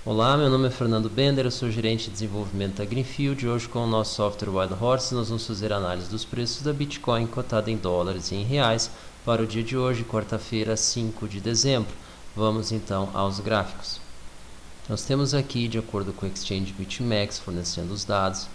Olá, meu nome é Fernando Bender, eu sou gerente de desenvolvimento da Greenfield e hoje com o nosso software Wild Horse nós vamos fazer análise dos preços da Bitcoin cotada em dólares e em reais para o dia de hoje, quarta-feira, 5 de dezembro. Vamos então aos gráficos. Nós temos aqui, de acordo com o Exchange BitMEX, fornecendo os dados,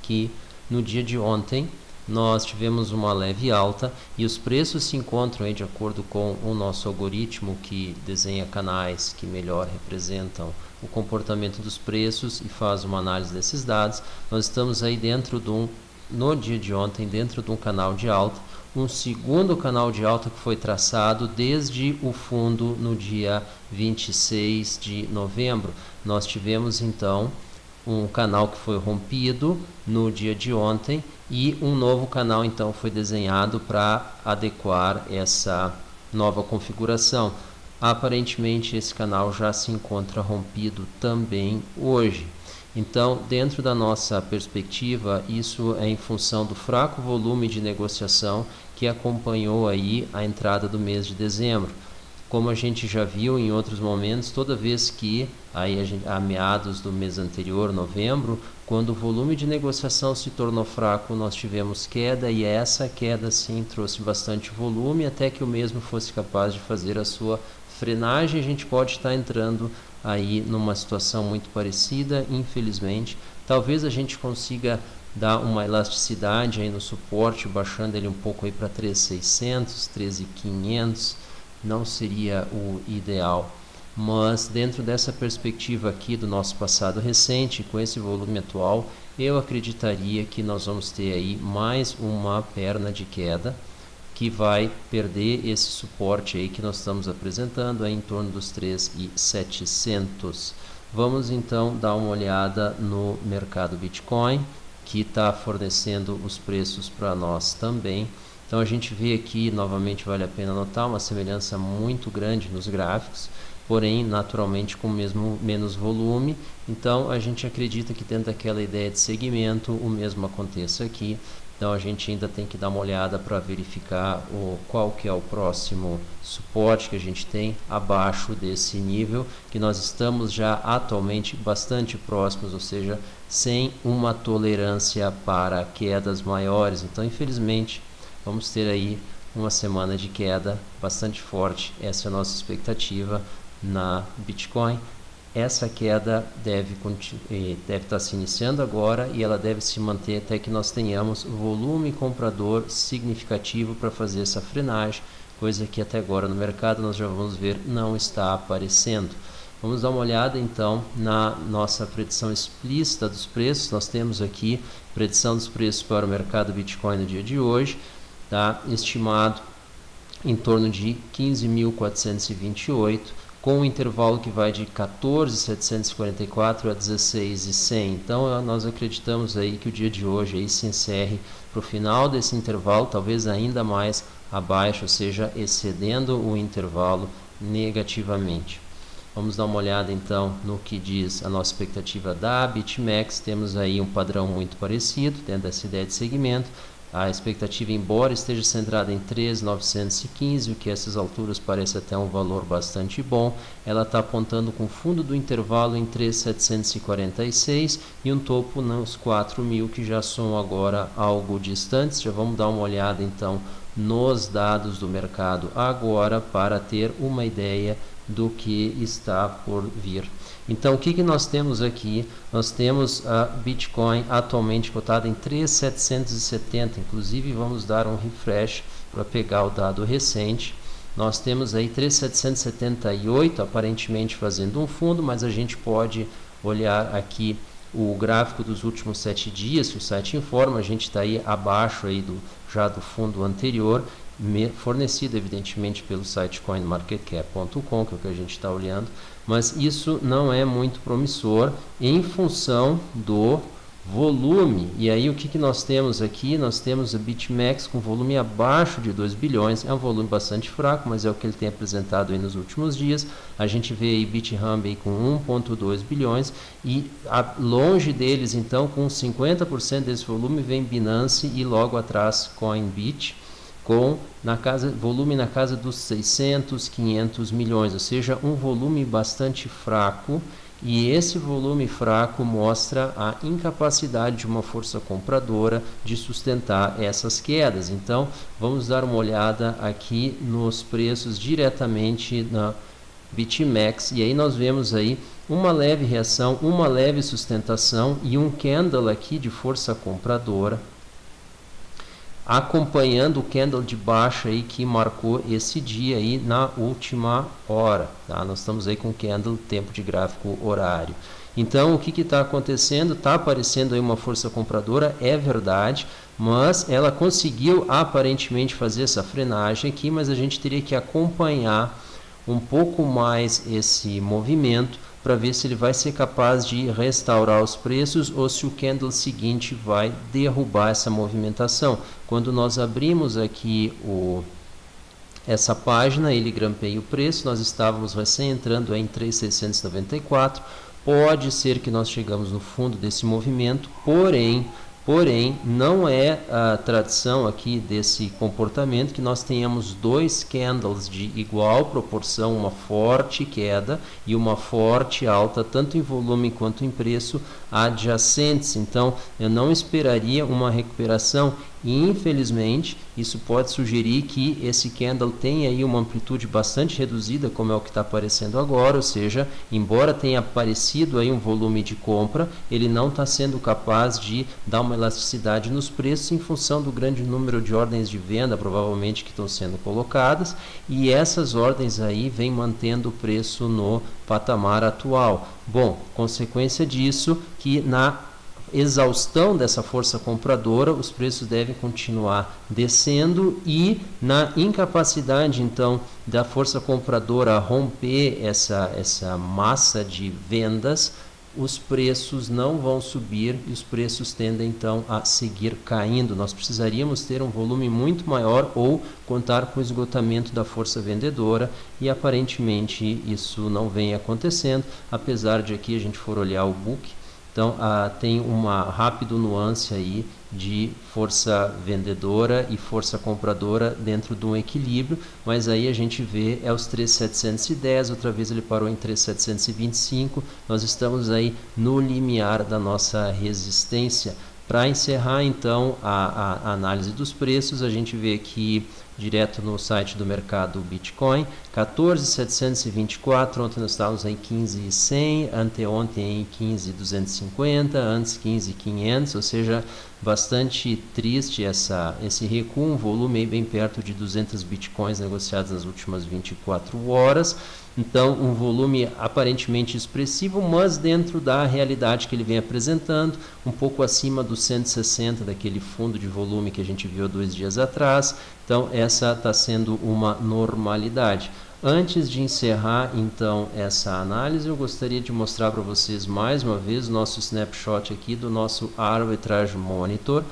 que no dia de ontem nós tivemos uma leve alta e os preços se encontram aí de acordo com o nosso algoritmo que desenha canais que melhor representam o comportamento dos preços e faz uma análise desses dados. Nós estamos aí no dia de ontem, dentro de um canal de alta, um segundo canal de alta que foi traçado desde o fundo no dia 26 de novembro. Nós tivemos então um canal que foi rompido no dia de ontem e um novo canal então foi desenhado para adequar essa nova configuração. Aparentemente esse canal já se encontra rompido também hoje. Então, dentro da nossa perspectiva, isso é em função do fraco volume de negociação que acompanhou aí a entrada do mês de dezembro. Como a gente já viu em outros momentos, toda vez que a meados do mês anterior, novembro, quando o volume de negociação se tornou fraco, nós tivemos queda e essa queda sim trouxe bastante volume até que o mesmo fosse capaz de fazer a sua frenagem. A gente pode estar entrando aí numa situação muito parecida, infelizmente. Talvez a gente consiga dar uma elasticidade aí no suporte, baixando ele um pouco aí para 13.600, 13.500. Não seria o ideal, mas dentro dessa perspectiva aqui do nosso passado recente, com esse volume atual, eu acreditaria que nós vamos ter aí mais uma perna de queda que vai perder esse suporte aí que nós estamos apresentando aí em torno dos 3.700. Vamos então dar uma olhada no mercado Bitcoin, que está fornecendo os preços para nós também. Então a gente vê aqui, novamente vale a pena notar, uma semelhança muito grande nos gráficos, porém naturalmente com menos volume. Então a gente acredita que dentro daquela ideia de segmento o mesmo aconteça aqui. Então a gente ainda tem que dar uma olhada para verificar qual que é o próximo suporte que a gente tem abaixo desse nível, que nós estamos já atualmente bastante próximos, ou seja, sem uma tolerância para quedas maiores. Então infelizmente vamos ter aí uma semana de queda bastante forte. Essa é a nossa expectativa na Bitcoin. Essa queda deve estar se iniciando agora e ela deve se manter até que nós tenhamos volume comprador significativo para fazer essa frenagem, coisa que até agora no mercado nós já vamos ver não está aparecendo. Vamos dar uma olhada então na nossa predição explícita dos preços. Nós temos aqui predição dos preços para o mercado Bitcoin no dia de hoje. Tá estimado em torno de 15.428, com um intervalo que vai de 14.744 a 16.100. Então nós acreditamos aí que o dia de hoje aí se encerre para o final desse intervalo, talvez ainda mais abaixo, ou seja, excedendo o intervalo negativamente. Vamos dar uma olhada então no que diz a nossa expectativa da BitMEX. Temos aí um padrão muito parecido dentro dessa ideia de segmento. A expectativa, embora esteja centrada em 3.915, o que a essas alturas parece até um valor bastante bom, ela está apontando com o fundo do intervalo em 3.746 e um topo nos 4.000, que já são agora algo distantes. Já vamos dar uma olhada então nos dados do mercado agora para ter uma ideia do que está por vir. Então, o que nós temos aqui? Nós temos a Bitcoin atualmente cotada em 3.770, inclusive vamos dar um refresh para pegar o dado recente. Nós temos aí 3.778 aparentemente fazendo um fundo, mas a gente pode olhar aqui o gráfico dos últimos 7 dias, que o site informa, a gente está aí abaixo aí já do fundo anterior, fornecido evidentemente pelo site coinmarketcap.com, que é o que a gente está olhando, mas isso não é muito promissor em função do volume. E aí o que nós temos aqui? Nós temos a BitMEX com volume abaixo de 2 bilhões, é um volume bastante fraco, mas é o que ele tem apresentado aí nos últimos dias. A gente vê aí BitHub aí com 1.2 bilhões e longe deles então com 50% desse volume vem Binance e logo atrás Coinbit, com volume na casa dos 600, 500 milhões, ou seja, um volume bastante fraco e esse volume fraco mostra a incapacidade de uma força compradora de sustentar essas quedas. Então, vamos dar uma olhada aqui nos preços diretamente na BitMEX, e aí nós vemos aí uma leve reação, uma leve sustentação e um candle aqui de força compradora, acompanhando o candle de baixa aí que marcou esse dia aí na última hora, tá? Nós estamos aí com o candle tempo de gráfico horário. Então, o que está acontecendo? Está aparecendo aí uma força compradora, é verdade, mas ela conseguiu aparentemente fazer essa frenagem aqui, mas a gente teria que acompanhar um pouco mais esse movimento para ver se ele vai ser capaz de restaurar os preços ou se o candle seguinte vai derrubar essa movimentação. Quando nós abrimos aqui essa página, ele grampeia o preço, nós estávamos recém entrando em 3.694, pode ser que nós chegamos no fundo desse movimento, porém não é a tradição aqui desse comportamento que nós tenhamos dois candles de igual proporção, uma forte queda e uma forte alta, tanto em volume quanto em preço, adjacentes. Então, eu não esperaria uma recuperação e, infelizmente, isso pode sugerir que esse candle tenha aí uma amplitude bastante reduzida, como é o que está aparecendo agora, ou seja, embora tenha aparecido aí um volume de compra, ele não está sendo capaz de dar uma elasticidade nos preços em função do grande número de ordens de venda, provavelmente, que estão sendo colocadas, e essas ordens aí vêm mantendo o preço no patamar atual. Bom, consequência disso, que na exaustão dessa força compradora, os preços devem continuar descendo e na incapacidade, então, da força compradora romper essa massa de vendas, os preços não vão subir e os preços tendem, então, a seguir caindo. Nós precisaríamos ter um volume muito maior ou contar com o esgotamento da força vendedora e, aparentemente, isso não vem acontecendo, apesar de aqui a gente for olhar o book. Então, tem uma rápida nuance aí de força vendedora e força compradora dentro de um equilíbrio, mas aí a gente vê os 3.710, outra vez ele parou em 3.725, nós estamos aí no limiar da nossa resistência. Para encerrar, então, a análise dos preços, a gente vê aqui direto no site do mercado Bitcoin, 14.724, ontem nós estávamos em 15.100, anteontem em 15.250, antes 15.500, ou seja, bastante triste esse recuo, um volume bem perto de 200 bitcoins negociados nas últimas 24 horas. Então, um volume aparentemente expressivo, mas dentro da realidade que ele vem apresentando, um pouco acima dos 160 daquele fundo de volume que a gente viu 2 dias atrás. Então, essa está sendo uma normalidade. Antes de encerrar, então, essa análise, eu gostaria de mostrar para vocês mais uma vez o nosso snapshot aqui do nosso Arbitrage Monitor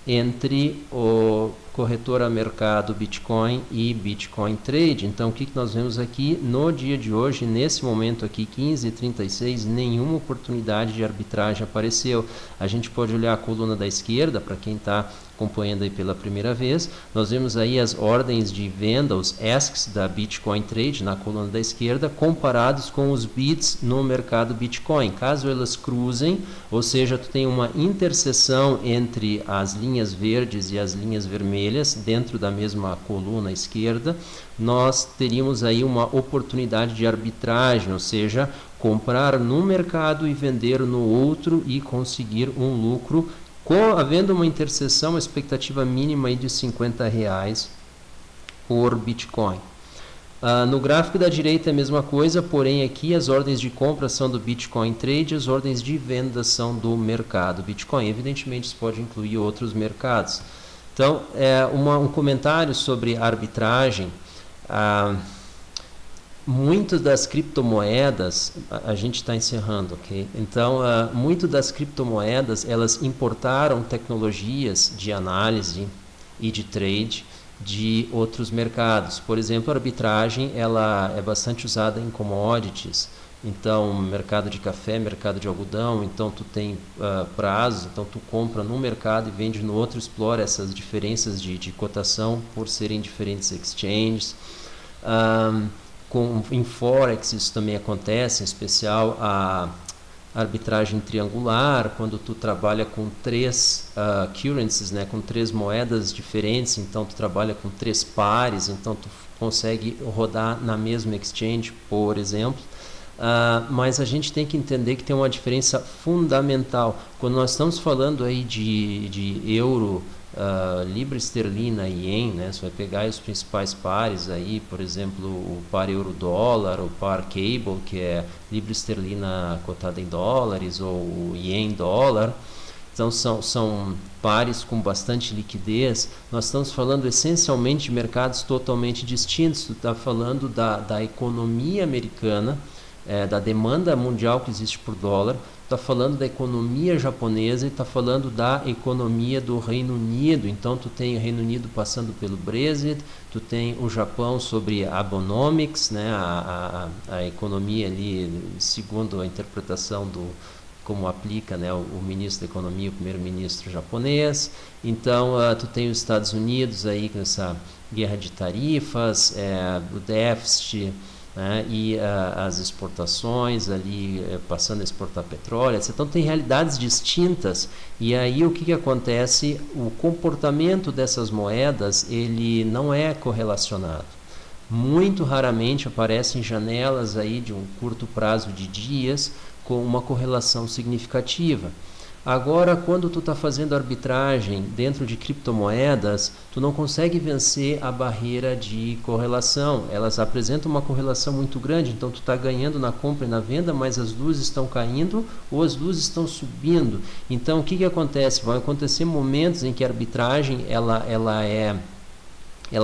entre o corretor a mercado Bitcoin e Bitcoin Trade. Então, o que nós vemos aqui no dia de hoje, nesse momento aqui, 15h36, nenhuma oportunidade de arbitragem apareceu. A gente pode olhar a coluna da esquerda, para quem está acompanhando aí pela primeira vez, nós vemos aí as ordens de venda, os asks da Bitcoin Trade na coluna da esquerda, comparados com os bids no mercado Bitcoin. Caso elas cruzem, ou seja, tu tem uma interseção entre as linhas verdes e as linhas vermelhas dentro da mesma coluna esquerda, nós teríamos aí uma oportunidade de arbitragem, ou seja, comprar no mercado e vender no outro e conseguir um lucro havendo uma interseção, uma expectativa mínima aí de R$50 por Bitcoin. No gráfico da direita é a mesma coisa, porém aqui as ordens de compra são do Bitcoin Trade, as ordens de venda são do mercado Bitcoin. Evidentemente isso pode incluir outros mercados. Então, um comentário sobre arbitragem. Muito das criptomoedas, a gente está encerrando, ok? Então, muito das criptomoedas, elas importaram tecnologias de análise e de trade de outros mercados. Por exemplo, a arbitragem, ela é bastante usada em commodities. Então, mercado de café, mercado de algodão, então tu tem prazos, então tu compra num mercado e vende no outro, explora essas diferenças de cotação por serem diferentes exchanges. Em Forex isso também acontece, em especial a arbitragem triangular, quando tu trabalha com três currencies, né, com três moedas diferentes, então tu trabalha com três pares, então tu consegue rodar na mesma exchange, por exemplo. Mas a gente tem que entender que tem uma diferença fundamental. Quando nós estamos falando aí de euro, libra esterlina e ien, né? Você vai pegar os principais pares aí, por exemplo, o par euro-dólar, o par cable, que é libra esterlina cotada em dólares, ou o ien-dólar. Então são pares com bastante liquidez. Nós estamos falando essencialmente de mercados totalmente distintos. Tu está falando da economia americana, da demanda mundial que existe por dólar, está falando da economia japonesa e está falando da economia do Reino Unido. Então tu tem o Reino Unido passando pelo Brexit, tu tem o Japão sobre Abenomics, né, a economia ali, segundo a interpretação como aplica, né, o ministro da economia, o primeiro-ministro japonês. Então tu tem os Estados Unidos aí com essa guerra de tarifas, o déficit, né, e as exportações ali, passando a exportar petróleo, etc. Então tem realidades distintas, e aí o que acontece? O comportamento dessas moedas ele não é correlacionado. Muito raramente aparecem janelas aí de um curto prazo de dias com uma correlação significativa. Agora, quando tu está fazendo arbitragem dentro de criptomoedas, tu não consegue vencer a barreira de correlação. Elas apresentam uma correlação muito grande, então tu está ganhando na compra e na venda, mas as luzes estão caindo ou as luzes estão subindo. Então, o que acontece? Vão acontecer momentos em que a arbitragem ela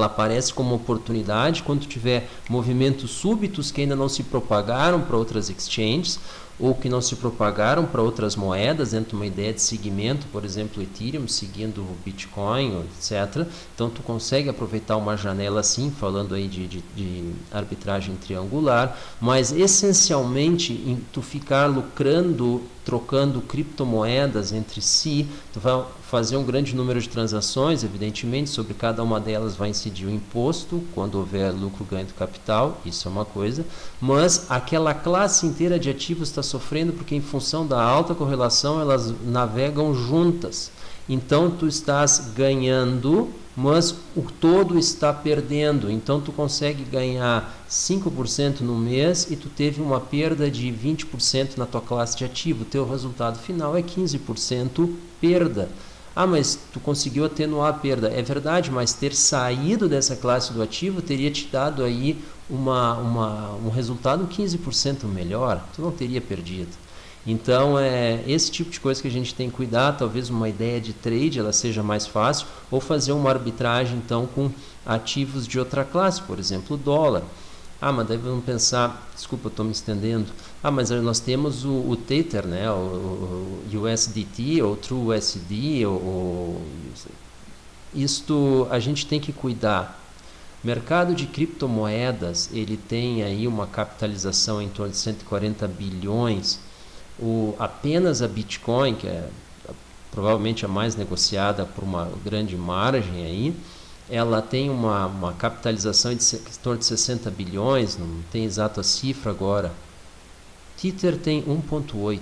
aparece como oportunidade quando tiver movimentos súbitos que ainda não se propagaram para outras exchanges, ou que não se propagaram para outras moedas, dentro de uma ideia de segmento, por exemplo, Ethereum seguindo o Bitcoin, etc. Então, tu consegue aproveitar uma janela assim, falando aí de arbitragem triangular, mas essencialmente em tu ficar lucrando, trocando criptomoedas entre si, tu vai fazer um grande número de transações, evidentemente, sobre cada uma delas vai incidir o imposto, quando houver lucro ganho do capital, isso é uma coisa, mas aquela classe inteira de ativos está sofrendo porque em função da alta correlação elas navegam juntas. Então tu estás ganhando, mas o todo está perdendo. Então tu consegue ganhar 5% no mês e tu teve uma perda de 20% na tua classe de ativo. O teu resultado final é 15% perda. Mas tu conseguiu atenuar a perda. É verdade, mas ter saído dessa classe do ativo teria te dado aí um resultado 15% melhor. Tu não teria perdido. Então, é esse tipo de coisa que a gente tem que cuidar. Talvez uma ideia de trade ela seja mais fácil, ou fazer uma arbitragem então com ativos de outra classe, por exemplo, o dólar. Mas daí vamos pensar, desculpa, eu estou me estendendo. Mas nós temos o Tether, né? o USDT, ou TrueUSD, isto a gente tem que cuidar. Mercado de criptomoedas, ele tem aí uma capitalização em torno de 140 bilhões. Apenas a Bitcoin, que é provavelmente a mais negociada por uma grande margem aí, ela tem uma capitalização de em torno de 60 bilhões, não tem exata cifra agora. Tether tem 1,8.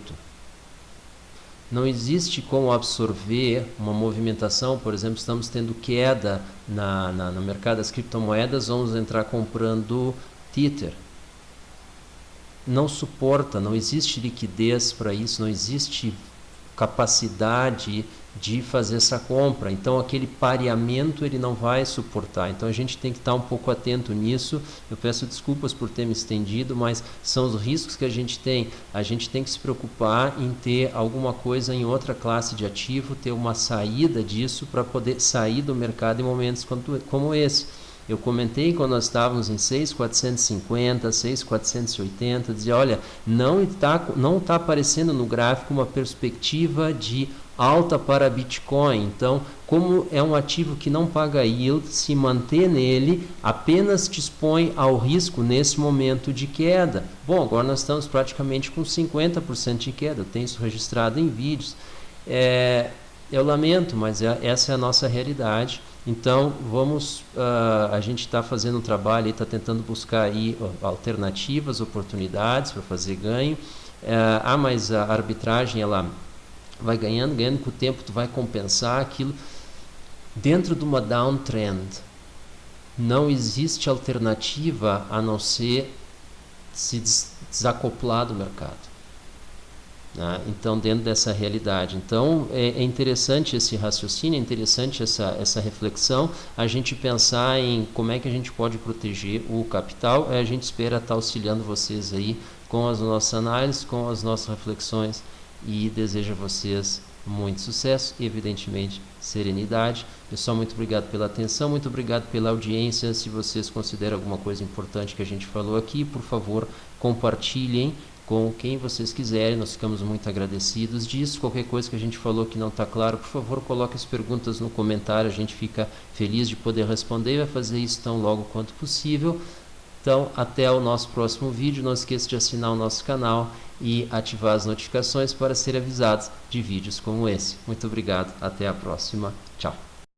Não existe como absorver uma movimentação, por exemplo, estamos tendo queda no mercado das criptomoedas, vamos entrar comprando Tether. Não suporta, não existe liquidez para isso, não existe capacidade de fazer essa compra. Então aquele pareamento ele não vai suportar. Então a gente tem que estar um pouco atento nisso. Eu peço desculpas por ter me estendido, mas são os riscos que a gente tem. A gente tem que se preocupar em ter alguma coisa em outra classe de ativo, ter uma saída disso para poder sair do mercado em momentos como esse. Eu comentei quando nós estávamos em 6.450, 6.480, dizia, olha, não está aparecendo no gráfico uma perspectiva de alta para Bitcoin. Então, como é um ativo que não paga yield, se manter nele apenas te expõe ao risco nesse momento de queda. Bom, agora nós estamos praticamente com 50% de queda, eu tenho isso registrado em vídeos. Eu lamento, mas essa é a nossa realidade. Então, a gente está fazendo um trabalho, está tentando buscar aí alternativas, oportunidades para fazer ganho. Mas a arbitragem, ela vai ganhando com o tempo, tu vai compensar aquilo. Dentro de uma downtrend, não existe alternativa a não ser se desacoplar do mercado. Então, dentro dessa realidade. Então, é interessante esse raciocínio, é interessante essa reflexão, a gente pensar em como é que a gente pode proteger o capital. A gente espera estar auxiliando vocês aí com as nossas análises, com as nossas reflexões, e desejo a vocês muito sucesso e, evidentemente, serenidade. Pessoal, muito obrigado pela atenção, muito obrigado pela audiência. Se vocês consideram alguma coisa importante que a gente falou aqui, por favor, compartilhem com quem vocês quiserem, nós ficamos muito agradecidos disso. Qualquer coisa que a gente falou que não está claro, por favor, coloque as perguntas no comentário, a gente fica feliz de poder responder e vai fazer isso tão logo quanto possível. Então, até o nosso próximo vídeo, não esqueça de assinar o nosso canal e ativar as notificações para ser avisados de vídeos como esse. Muito obrigado, até a próxima, tchau!